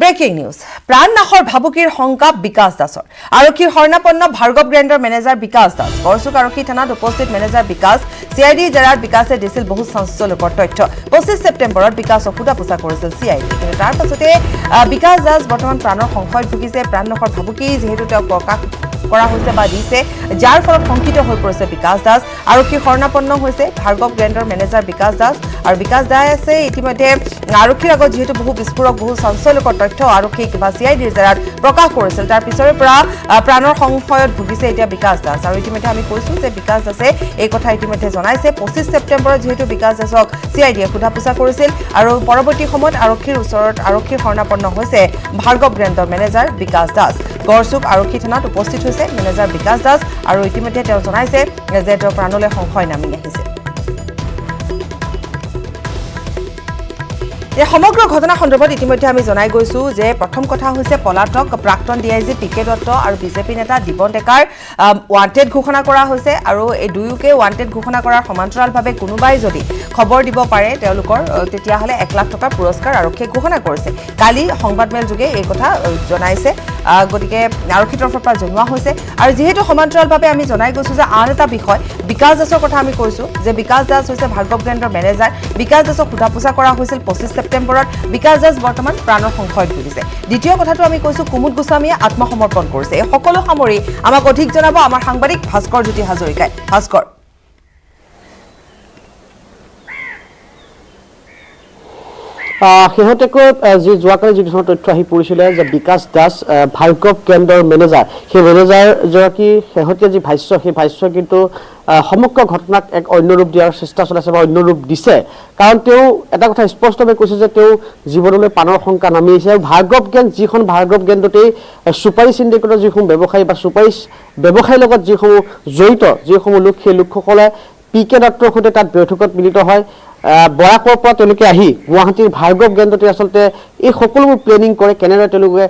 breaking news প্ৰাণ নাশৰ ভাবুকিৰ শংকা বিকাশ দাসৰ আৰক্ষীৰ শৰণাপন্ন ভাৰ্গৱ গ্ৰেণ্ডৰ মেনেজাৰ বিকাশ দাস গড়চুক আৰক্ষী থানাত উপস্থিত মেনেজাৰ বিকাশ চিআইডি জেৰাৰ বিকাশে দিছিল বহু চাঞ্চল্যকৰ তথ্য 25 ছেপ্টেম্বৰত বিকাশক সোধা-পোছা কৰিছিল চিআইডি কিন্তু তাৰ পাছতে বিকাশ দাস বৰ্তমান প্ৰাণৰ সংশয়ত ভুগিছে প্ৰাণ নাশৰ ভাবুকি যেহেতু তেওঁ প্ৰকাশ কৰা হৈছে বা দিছে যাৰ ফলত শংকিত হৈ পৰিছে বিকাশ দাস আৰক্ষী শৰণাপন্ন হৈছে ভাৰ্গৱ গ্ৰেণ্ডৰ মেনেজাৰ বিকাশ দাস আৰু বিকাশ দাসে ইতিমধ্যে আৰক্ষীৰ আগত যেহেতু বহু বিস্ফোৰক বহু চাঞ্চল্যকৰ তথ্য আৰক্ষী কিবা চিআইডিৰ জেৰাত প্ৰকাশ কৰিছিল তাৰ পিছৰে পৰা প্ৰাণৰ সংশয়ত ভুগিছে এতিয়া বিকাশ দাস আৰু ইতিমধ্যে আমি কৈছো যে বিকাশ দাসে এই কথা ইতিমধ্যে জনাইছে 25 ছেপ্টেম্বৰত যেহেতু বিকাশ দাসক চিআইডিয়ে সোধা-পোছা কৰিছিল আৰু পৰৱৰ্তী সময়ত আৰক্ষীৰ ওচৰত আৰক্ষীৰ শৰণাপন্ন হৈছে ভাৰ্গৱ গ্ৰেণ্ডৰ মেনেজাৰ বিকাশ দাস গড়চুক আৰক্ষী থানাত উপস্থিত হৈছে মেনেজাৰ বিকাশ দাস আৰু ইতিমধ্যে তেওঁ জনাইছে যে তেওঁ প্ৰাণলৈ সংশয় নামি আহিছে এই সমগ্ৰ ঘটনা সন্দৰ্ভত ইতিমধ্যে আমি জনাই গৈছো যে প্ৰথম কথা হৈছে পলাতক প্ৰাক্তন ডিআইজি পিকে দত্ত আৰু বিজেপি নেতা দিবন ডেকাৰ ওয়ান্টেড ঘোষণা কৰা হৈছে আৰু এই দুয়োকে ওয়ান্টেড ঘোষণা কৰাৰ সমান্তৰালভাৱে কোনোবাই যদি খবৰ দিব পাৰে তেওঁলোকৰ তেতিয়াহলে 1 লাখ টকাৰ পুৰস্কাৰ আৰক্ষীয়ে ঘোষণা কৰিছে কালি সংবাদমেল যোগে এই কথা জনাইছে গতিকে আৰক্ষীৰ তৰফৰ পৰা জনোৱা হৈছে আৰু যেহেতু সমান্তৰালভাৱে আমি জনাই গৈছো যে আন এটা বিষয় বিকাশ দাসৰ কথা আমি কৈছো যে বিকাশ দাস হৈছে ভাৰ্গৱ গ্ৰেণ্ডৰ মেনেজাৰ বিকাশ দাসক সোধা-পোছা কৰা হৈছিল 25 ছেপ্টেম্বৰত বিকাশ দাস বৰ্তমান প্ৰাণৰ সংশয়ত ভুগিছে দ্বিতীয় কথাটো আমি কৈছো কুমুদ গোস্বামীয়ে আত্মসমৰ্পণ কৰিছে এই সকলো সামৰি আমাক অধিক জনাব আমাৰ সাংবাদিক ভাস্কৰ জ্যোতি হাজৰিকাই ভাস্কৰ শেহতীয়াকৈ যি যোৱাকালি যি তথ্য আহি পৰিছিলে যে বিকাশ দাস ভাৰ্গৱ গ্ৰেণ্ডৰ মেনেজাৰ সেই মেনেজাৰগৰাকী শেহতীয়া যি ভাষ্য সেই ভাষ্য কিন্তু সমগ্ৰ ঘটনাক এক অন্য ৰূপ দিয়াৰ চেষ্টা চলাইছে বা অন্য ৰূপ দিছে কাৰণ তেওঁ এটা কথা স্পষ্টভাৱে কৈছে যে তেওঁ জীৱনলৈ প্ৰাণৰ শংকা নামি আহিছে আৰু ভাৰ্গৱ গ্ৰেণ্ড যিখন ভাৰ্গৱ গ্ৰেণ্ডতেই চুপাৰী চিণ্ডিকেটৰ যিসমূহ ব্যৱসায়ী বা চুপাৰী ব্যৱসায়ীৰ লগত যিসমূহ জড়িত যিসমূহ লোক সেই লোকসকলে পিকে দত্তৰ সৈতে তাত বৈঠকত মিলিত হয় বৰাকৰ পৰা তেওঁলোকে আহি গুৱাহাটীৰ ভাৰ্গৱ গ্ৰেণ্ডতে আচলতে এই সকলোবোৰ প্লেনিং কৰে কেনেদৰে তেওঁলোকে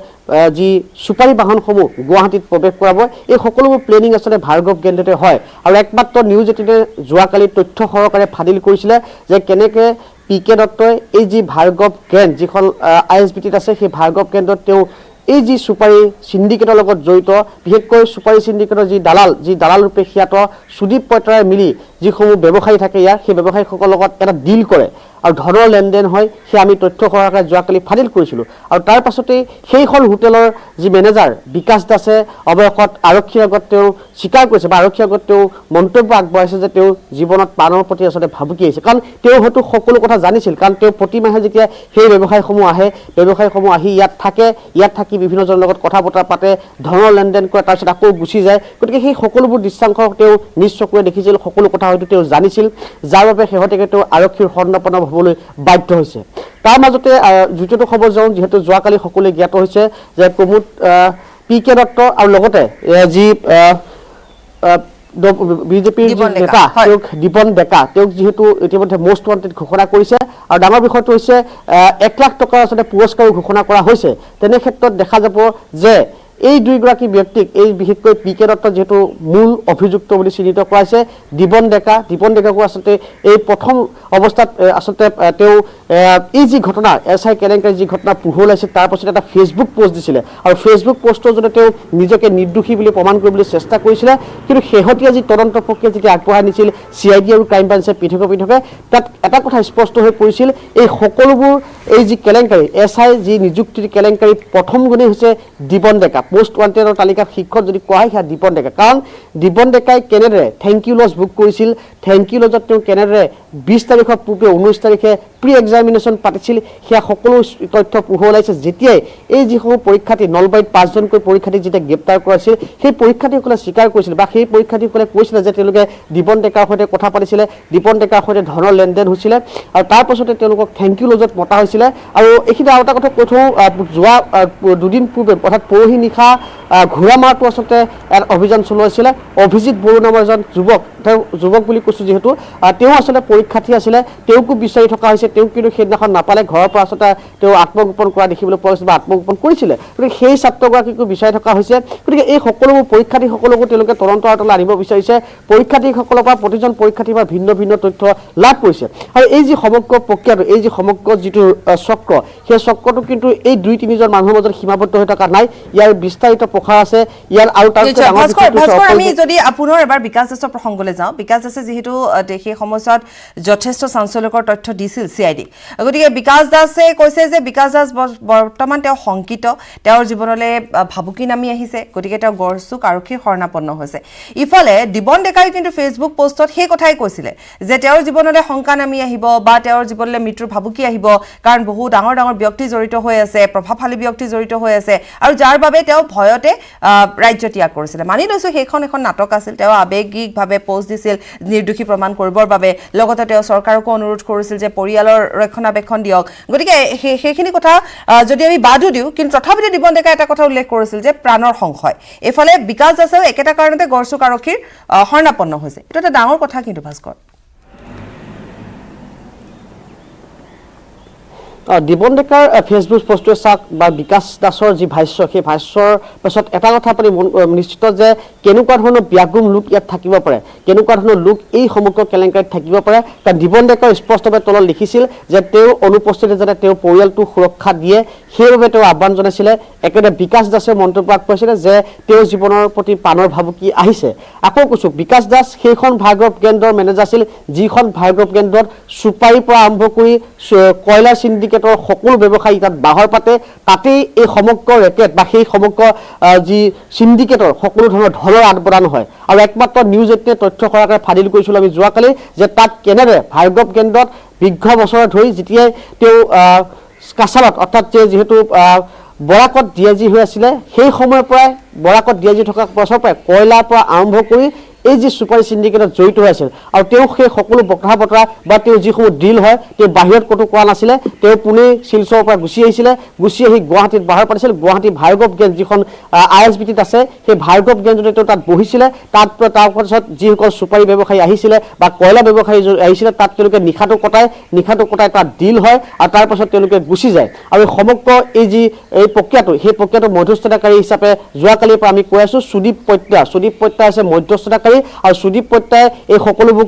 যি চুপাৰী বাহনসমূহ গুৱাহাটীত প্ৰৱেশ কৰাব এই সকলোবোৰ প্লেনিং আচলতে ভাৰ্গৱ গ্ৰেণ্ডতে হয় আৰু একমাত্ৰ নিউজ 18 যোৱাকালি তথ্য সহকাৰে ফাদিল কৰিছিলে যে কেনেকৈ পিকে দত্তই এই যি ভাৰ্গৱ গ্ৰেণ্ড যিখন আইএছবিটিত আছে সেই ভাৰ্গৱ গ্ৰেণ্ডত তেওঁ এই যি চুপাৰী চিণ্ডিকেটৰ লগত জড়িত বিশেষকৈ চুপাৰী চিণ্ডিকেটৰ যি দালাল ৰূপে খ্যাত সুদীপ পইতাৰে মিলি যিসমূহ ব্যৱসায়ী থাকে ইয়াৰ সেই ব্যৱসায়ীসকলৰ লগত এটা ডিল কৰে আৰু ধনৰ লেনদেন হয় সেই আমি তথ্য সহকাৰে যোৱাকালি ফাদিল কৰিছিলোঁ আৰু তাৰ পাছতেই সেইখন হোটেলৰ যি মেনেজাৰ বিকাশ দাসে অৱশেষত আৰক্ষীৰ আগত তেওঁ স্বীকাৰ কৰিছে বা আৰক্ষীৰ আগত তেওঁ মন্তব্য আগবঢ়াইছে যে তেওঁ জীৱনত প্ৰাণৰ প্ৰতি আচলতে ভাবুকি আহিছে কাৰণ তেওঁ হয়তো সকলো কথা জানিছিল কাৰণ তেওঁ প্ৰতিমাহে যেতিয়া সেই ব্যৱসায়ীসমূহ আহি ইয়াত থাকি বিভিন্নজনৰ লগত কথা বতৰা পাতে ধনৰ লেনদেন কৰে তাৰপিছত আকৌ গুচি যায় গতিকে সেই সকলোবোৰ দৃশ্যাংশ তেওঁ নিজ চকুৰে দেখিছিল সকলো কথা হয়তো তেওঁ জানিছিল যাৰ বাবে শেহতীয়াকৈ তেওঁ আৰক্ষীৰ শৰণাপন্ন হ'বলৈ বাধ্য হৈছে তাৰ মাজতে দ্বিতীয়টো খবৰ যাওঁ যিহেতু যোৱাকালি সকলোৱে জ্ঞাত হৈছে যে কুমুদ পিকে দত্ত আৰু লগতে যি বিজেপিৰ নেতা তেওঁক দিবন ডেকা তেওঁক যিহেতু ইতিমধ্যে মষ্ট ৱান্টেড ঘোষণা কৰিছে আৰু ডাঙৰ বিষয়টো হৈছে 1 লাখ টকাৰ আচলতে পুৰস্কাৰো ঘোষণা কৰা হৈছে তেনে ক্ষেত্ৰত দেখা যাব যে এই দুইগৰাকী ব্যক্তিক এই বিশেষকৈ পিকে দত্ত যেহেতু মূল অভিযুক্ত বুলি চিহ্নিত কৰাইছে দিবন ডেকাকো আচলতে এই প্ৰথম অৱস্থাত আচলতে তেওঁ এই যি ঘটনা এছআই কেলেংকাৰী যি ঘটনা পোহৰ ওলাইছে তাৰ পাছত এটা ফেচবুক পোষ্ট দিছিলে আৰু ফেচবুক পোষ্টৰ জৰিয়তে তেওঁ নিজকে নিৰ্দোষী বুলি প্ৰমাণ কৰিবলৈ চেষ্টা কৰিছিলে কিন্তু শেহতীয়া যি তদন্ত প্ৰক্ৰিয়া যেতিয়া আগবঢ়াই নিছিল চিআইডি আৰু ক্ৰাইম ব্ৰাঞ্চে পৃথকে তাত এটা কথা স্পষ্ট হৈ পৰিছিল এই সকলোবোৰ এই যি কেলেংকাৰী এছআই যি নিযুক্তিৰ কেলেংকাৰী প্ৰথম গুণেই হৈছে দিবন ডেকা পোষ্ট ৱান্টেডৰ তালিকাত শীৰ্ষত যদি কোৱা হয় সেয়া দিবন ডেকা কাৰণ দিবন ডেকাই কেনেদৰে থেংক ইউ লজ বুক কৰিছিল থেংক ইউ লজত তেওঁ কেনেদৰে 20 তাৰিখৰ পূৰ্বে 19 তাৰিখে প্ৰি এক্সামিনেশ্যন পাতিছিল সেয়া সকলো তথ্য পোহৰ ওলাইছে যেতিয়াই এই যিসমূহ পৰীক্ষাৰ্থী নলবাৰীত 5জনকৈ পৰীক্ষাৰ্থীক যেতিয়া গ্ৰেপ্তাৰ কৰাইছিল সেই পৰীক্ষাৰ্থীসকলে স্বীকাৰ কৰিছিল বা সেই পৰীক্ষাৰ্থীসকলে কৈছিলে যে তেওঁলোকে দিবন ডেকাৰ সৈতে কথা পাতিছিলে দিবন ডেকাৰ সৈতে ধনৰ লেনদেন হৈছিলে আৰু তাৰ পাছতে তেওঁলোকক থেংক ইউ লজত মতা হৈছিলে আৰু এইখিনি আৰু এটা কথা কৈ থওঁ যোৱা দুদিন পূৰ্বে অৰ্থাৎ পৰহি নিশা ঘোঁৰামাৰটো আচলতে অভিযান চলাইছিলে অভিজিত বড়ো নামৰ এজন যুৱক যুৱক বুলি কৈছোঁ যিহেতু তেওঁ আচলতে পৰীক্ষাৰ্থী আছিলে তেওঁকো বিচাৰি থকা হৈছে তেওঁ কিন্তু সেইদিনাখন নাপালে ঘৰৰ পৰা আচলতে তেওঁ আত্মগোপন কৰা দেখিবলৈ পোৱা গৈছে বা আত্মগোপন কৰিছিলে গতিকে সেই ছাত্ৰগৰাকীকো বিচাৰি থকা হৈছে গতিকে এই সকলোবোৰ পৰীক্ষাৰ্থীসকলকো তেওঁলোকে তদন্ত আঁতৰলৈ আনিব বিচাৰিছে পৰীক্ষাৰ্থীসকলৰ পৰা প্ৰতিজন পৰীক্ষাৰ্থীৰ পৰা ভিন্ন ভিন্ন তথ্য লাভ কৰিছে আৰু এই যি সমগ্ৰ প্ৰক্ৰিয়াটো এই যি সমগ্ৰ যিটো চক্ৰ সেই চক্ৰটো কিন্তু এই 2-3জন মানুহৰ মাজত সীমাবদ্ধ হৈ থকা নাই ইয়াৰ বিস্তাৰিত প্ৰসাৰ আছে ইয়াৰ আৰু তাৰ আমি যদি আপোনাৰ এবাৰ বিকাশ দাসৰ প্ৰসংগলৈ যাওঁ বিকাশ দাসে যিহেতু সেই সময়ছোৱাত যথেষ্ট চাঞ্চল্যকৰ তথ্য দিছিল CID গতিকে বিকাশ দাসে কৈছে যে বিকাশ দাস বৰ্তমান তেওঁ শংকিত তেওঁৰ জীৱনলৈ ভাবুকি নামি আহিছে গতিকে তেওঁ গড়চুক আৰক্ষীৰ শৰণাপন্ন হৈছে ইফালে দিবন ডেকাই কিন্তু ফেচবুক পোষ্টত সেই কথাই কৈছিলে যে তেওঁৰ জীৱনলৈ শংকা নামি আহিব বা তেওঁৰ জীৱনলৈ মৃত্যুৰ ভাবুকি আহিব কাৰণ বহু ডাঙৰ ডাঙৰ ব্যক্তি জড়িত হৈ আছে প্ৰভাৱশালী ব্যক্তি জড়িত হৈ আছে আৰু যাৰ বাবে তেওঁ ভয়তে ৰাজ্য ত্যাগ কৰিছিলে মানি লৈছো সেইখন এখন নাটক আছিল তেওঁ আবেগিকভাৱে পোষ্ট দিছিল নিৰ্দোষী প্ৰমাণ কৰিবৰ বাবে লগতে তেওঁ চৰকাৰকো অনুৰোধ কৰিছিল যে পৰিয়ালৰ ৰক্ষণাবেক্ষণ দিয়ক গতিকে সেইখিনি কথা যদি আমি বাদো দিওঁ কিন্তু তথাপিতো দিবন ডেকাই এটা কথা উল্লেখ কৰিছিল যে প্ৰাণৰ সংশয় এফালে বিকাশ দাসেও একেটা কাৰণতে গড়চুক আৰক্ষীৰ শৰণাপন্ন হৈছে এটা এটা ডাঙৰ কথা কিন্তু ভাস্কৰ দিবন ডেকাৰ ফেচবুক পোষ্টটোৱে চাওক বা বিকাশ দাসৰ যি ভাষ্য সেই ভাষ্যৰ পাছত এটা কথা আপুনি নিশ্চিত যে কেনেকুৱা ধৰণৰ ব্যাগুম লোক ইয়াত থাকিব পাৰে কেনেকুৱা ধৰণৰ লোক এই সমগ্ৰ কেলেংকাৰীত থাকিব পাৰে কাৰণ দিবন ডেকাৰ স্পষ্টভাৱে তলত লিখিছিল যে তেওঁ অনুপস্থিতিত যাতে তেওঁ পৰিয়ালটো সুৰক্ষা দিয়ে সেইবাবে তেওঁ আহ্বান জনাইছিলে একেদৰে বিকাশ দাসে মন্তব্য কৰিছিলে যে তেওঁৰ জীৱনৰ প্ৰতি প্ৰাণৰ ভাবুকি আহিছে আকৌ কৈছোঁ বিকাশ দাস সেইখন ভাৰ্গৱ কেন্দ্ৰৰ মেনেজাৰ আছিল যিখন ভাৰ্গৱ কেন্দ্ৰত চুপাৰীৰ পৰা আৰম্ভ কৰি কয়লা চিণ্ডিকেটৰ সকলো ব্যৱসায়ী তাত বাহৰ পাতে তাতেই এই সমগ্ৰ ৰেকেট বা সেই সমগ্ৰ যি চিণ্ডিকেটৰ সকলো ধৰণৰ ধনৰ আদান হয় আৰু একমাত্ৰ নিউজ 18 তথ্য সহায়কাৰে ফাদিল কৰিছিলোঁ আমি যোৱাকালি যে তাত কেনেদৰে ভাৰ্গৱ কেন্দ্ৰত দীৰ্ঘ বছৰ ধৰি যেতিয়াই তেওঁ কাছালত অৰ্থাৎ যিহেতু বৰাকত ডিআইজি হৈ আছিলে সেই সময়ৰ পৰাই বৰাকত ডিআইজি থকা বছৰৰ পৰাই কয়লাৰ পৰা আৰম্ভ কৰি এই যে সুপাৰী সিন্ডিকেটত জড়িত হৈ আছিল আৰু তেওঁ সেই সকলো কথা বতৰা বা তেওঁ যিসমূহ ডিল হয় তেওঁ বাহিৰত ক'তো কোৱা নাছিলে তেওঁ পুনে শিলচৰৰ পৰা গুচি আহিছিলে গুচি আহি গুৱাহাটীত বাহাৰ পাতিছিল গুৱাহাটী ভাৰ্গৱ গেঞ্জ যিখন ISBTত আছে সেই ভাৰ্গৱ গেঞ্জতে তেওঁ তাত বহিছিলে তাৰ পাছত যিসকল সুপাৰী ব্যৱসায়ী আহিছিলে বা কয়লা ব্যৱসায়ী আহিছিলে তাত তেওঁলোকে নিশাটো কটাই তাত ডিল হয় আৰু তাৰ পাছত তেওঁলোকে গুচি যায় আৰু সমগ্ৰ এই যি এই প্ৰক্ৰিয়াটো সেই প্ৰক্ৰিয়াটো মধ্যস্থতাকাৰী হিচাপে যোৱাকালিৰ পৰা আমি কৈ আছো সুদীপ পট্টা আছে মধ্যস্থতাকাৰী আৰু সুদীপ পট্টাই এই সকলোবোৰ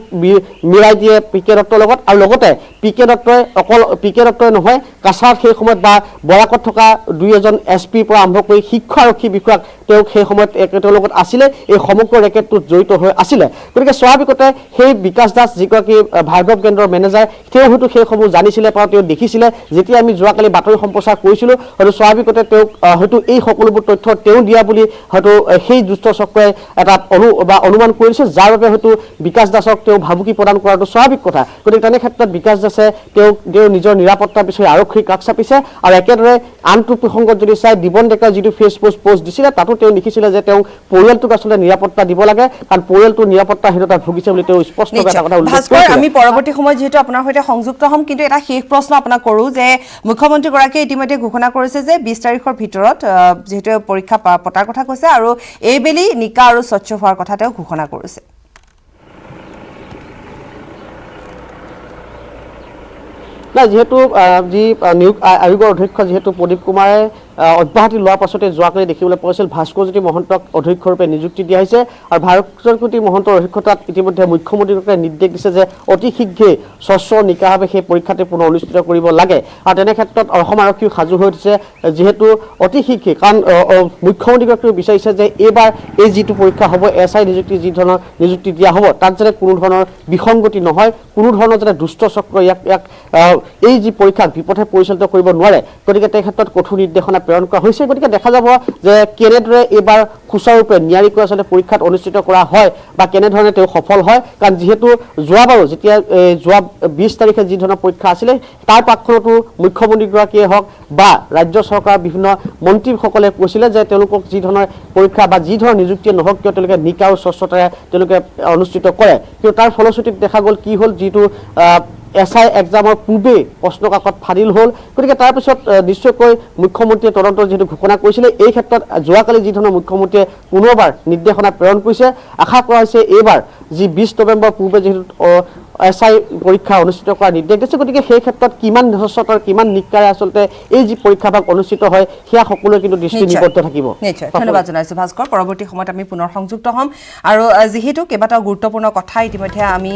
মিলাই দিয়ে পিকে দত্তৰ লগত আৰু লগতে পিকে দত্তই অকল পিকে দত্তই নহয় কাছাৰ সেই সময়ত বা বৰাকত থকা 2-এজন SP পৰা আৰম্ভ কৰি শিক্ষা আৰক্ষী বিষয়াক তেওঁ সেই সময়ত একেটাৰ লগত আছিলে এই সমগ্ৰ ৰেকেটটোত জড়িত হৈ আছিলে গতিকে স্বাভাৱিকতে সেই বিকাশ দাস যিগৰাকী ভাৰ্গৱ কেন্দ্ৰৰ মেনেজাৰ তেওঁ হয়তো সেইসমূহ জানিছিলে বা তেওঁ দেখিছিলে যেতিয়া আমি যোৱাকালি বাতৰি সম্প্ৰচাৰ কৰিছিলোঁ হয়তো স্বাভাৱিকতে তেওঁক হয়তো এই সকলোবোৰ তথ্য তেওঁ দিয়া বুলি হয়তো সেই দুষ্ট চক্ৰই এটা অনুমান কৰিছে যাৰ বাবে হয়তো বিকাশ দাসক তেওঁ ভাবুকি প্ৰদান কৰাটো স্বাভাৱিক কথা গতিকে তেনে ক্ষেত্ৰত বিকাশ দাসে তেওঁ নিজৰ নিৰাপত্তা বিষয়ে আৰক্ষীৰ কাষ চাপিছে আৰু একেদৰে আনটো প্ৰসংগত যদি চাই দিবন ডেকাৰ যিটো ফেচবুক পোষ্ট দিছিলে তাতো তেওঁ লিখিছিলে যে তেওঁ পৰিয়ালটোক আচলতে নিৰাপত্তা দিব লাগে কাৰণ পৰিয়ালটোৰ নিৰাপত্তাহীনতাত ভুগিছে বুলি তেওঁ স্পষ্টভাৱে এটা কথা উল্লেখ কৰিছে আমি পৰৱৰ্তী সময়ত যেহেতু আপোনাৰ সৈতে সংযুক্ত হ'ম কিন্তু এটা শেষ প্ৰশ্ন আপোনাক কৰোঁ যে মুখ্যমন্ত্ৰীগৰাকীয়ে ইতিমধ্যে ঘোষণা কৰিছে যে 20 তাৰিখৰ ভিতৰত যেহেতু পৰীক্ষা পতাৰ কথা কৈছে আৰু এইবেলি নিকা আৰু স্বচ্ছ হোৱাৰ কথা তেওঁ ঘোষণা কৰিছে না যেহেতু যি নিয়োগ আয়োগৰ অধ্যক্ষ যেহেতু প্ৰদীপ কুমাৰে অব্যাহতি লোৱাৰ পাছতে যোৱাকালি দেখিবলৈ পোৱা গৈছিল ভাস্কৰজ্যোতি মহন্তক অধ্যক্ষৰূপে নিযুক্তি দিয়া হৈছে আৰু ভাস্কৰজ্যোতি মহন্তৰ অধ্যক্ষতাত ইতিমধ্যে মুখ্যমন্ত্ৰীগৰাকীয়ে নিৰ্দেশ দিছে যে অতি শীঘ্ৰেই স্বচ্ছ নিকাভাৱে সেই পৰীক্ষাটো পুনৰ অনুষ্ঠিত কৰিব লাগে আৰু তেনে ক্ষেত্ৰত অসম আৰক্ষীও সাজু হৈ উঠিছে যিহেতু অতি শীঘ্ৰেই কাৰণ মুখ্যমন্ত্ৰীগৰাকীয়ে বিচাৰিছে যে এইবাৰ এই যিটো পৰীক্ষা হ'ব SI নিযুক্তি যি ধৰণৰ নিযুক্তি দিয়া হ'ব তাত যাতে কোনো ধৰণৰ বিসংগতি নহয় কোনো ধৰণৰ যাতে দুষ্ট চক্ৰ ইয়াক এই যি পৰীক্ষাক বিপথে পৰিচালিত কৰিব নোৱাৰে গতিকে এই ক্ষেত্ৰত কঠোৰ নিৰ্দেশনা প্ৰেৰণ কৰা হৈছে গতিকে দেখা যাব যে কেনেদৰে এইবাৰ সুচাৰুৰূপে নিয়াৰিকৈ আচলতে পৰীক্ষাত অনুষ্ঠিত কৰা হয় বা কেনেধৰণে তেওঁ সফল হয় কাৰণ যিহেতু যোৱাবাৰো যেতিয়া যোৱা 20 তাৰিখে যি ধৰণৰ পৰীক্ষা আছিলে তাৰ প্ৰাকখনতো মুখ্যমন্ত্ৰীগৰাকীয়ে হওক বা ৰাজ্য চৰকাৰৰ বিভিন্ন মন্ত্ৰীসকলে কৈছিলে যে তেওঁলোকক যি ধৰণৰ পৰীক্ষা বা যি ধৰণৰ নিযুক্তিয়ে নহওক কিয় তেওঁলোকে নিকা আৰু স্বচ্ছতাৰে তেওঁলোকে অনুষ্ঠিত কৰে কিন্তু তাৰ ফলশ্ৰুতিত দেখা গ'ল কি হ'ল যিটো SI এক্সামৰ পূৰ্বে প্ৰশ্ন কাকত ফাদিল হ'ল গতিকে তাৰ পিছত নিশ্চয়কৈ মুখ্যমন্ত্ৰীয়ে তদন্তৰ যেহেতু ঘোষণা কৰিছিলে এই ক্ষেত্ৰত যোৱাকালি যি ধৰণৰ মুখ্যমন্ত্ৰীয়ে পুনৰবাৰ নিৰ্দেশনা প্ৰেৰণ কৰিছে আশা কৰা হৈছে এইবাৰ যি 20 নৱেম্বৰ পূৰ্বে যেহেতু SI পৰীক্ষা অনুষ্ঠিত কৰাৰ নিৰ্দেশ দিছে গতিকে সেই ক্ষেত্ৰত কিমান নিশ্চয়তাৰ কিমান নিকাৰে আচলতে এই যি পৰীক্ষাভাগ অনুষ্ঠিত হয় সেয়া সকলোৱে কিন্তু দৃষ্টি নিবদ্ধ থাকিব নিশ্চয় ধন্যবাদ জনাইছো ভাস্কৰ পৰৱৰ্তী সময়ত আমি পুনৰ সংযুক্ত হ'ম আৰু যেহেতু কেইবাটাও গুৰুত্বপূৰ্ণ কথা ইতিমধ্যে আমি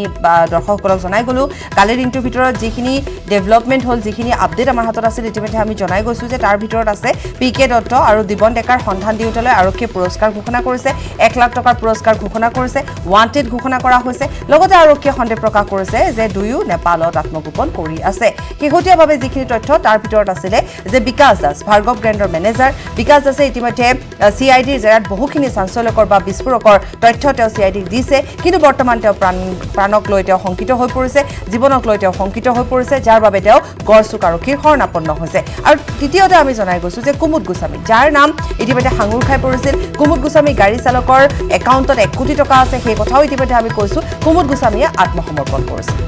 দৰ্শকসকলক জনাই গলো কালিৰ দিনটোৰ ভিতৰত যিখিনি ডেভেলপমেণ্ট হ'ল যিখিনি আপডেট আমাৰ হাতত আছিল ইতিমধ্যে আমি জনাই গৈছো যে তাৰ ভিতৰত আছে PK দত্ত আৰু দিবন ডেকাৰ সন্ধান দিওঁতালৈ আৰক্ষীয়ে পুৰস্কাৰ ঘোষণা কৰিছে 1 লাখ টকাৰ পুৰস্কাৰ ঘোষণা কৰিছে ৱান্টেড ঘোষণা কৰা হৈছে লগতে আৰক্ষীয়ে সন্দেহ প্ৰকাশ কৰিছে যে দুয়ো নেপালত আত্মগোপন কৰি আছে শেহতীয়াভাৱে যিখিনি তথ্য তাৰ ভিতৰত আছিলে যে বিকাশ দাস ভাৰ্গৱ গ্ৰেণ্ডৰ মেনেজাৰ বিকাশ দাসে ইতিমধ্যে CIDৰ জেৰাত বহুখিনি চাঞ্চল্যকৰ বা বিস্ফোৰকৰ তথ্য তেওঁ CIDক দিছে কিন্তু বৰ্তমান তেওঁ প্ৰাণক লৈ তেওঁ শংকিত হৈ পৰিছে জীৱনক লৈ তেওঁ শংকিত হৈ পৰিছে যাৰ বাবে তেওঁ গড়চুক আৰক্ষীৰ শৰণাপন্ন হৈছে আৰু তৃতীয়তে আমি জনাই গৈছো যে কুমুদ গোস্বামী যাৰ নাম ইতিমধ্যে সাঙুৰ খাই পৰিছিল কুমুদ গোস্বামী গাড়ী চালকৰ একাউণ্টত 1 কোটি টকা আছে সেই কথাও ইতিমধ্যে আমি কৈছো কুমুদ গোস্বামীয়ে আত্মসমৰ্পণ কৰিছে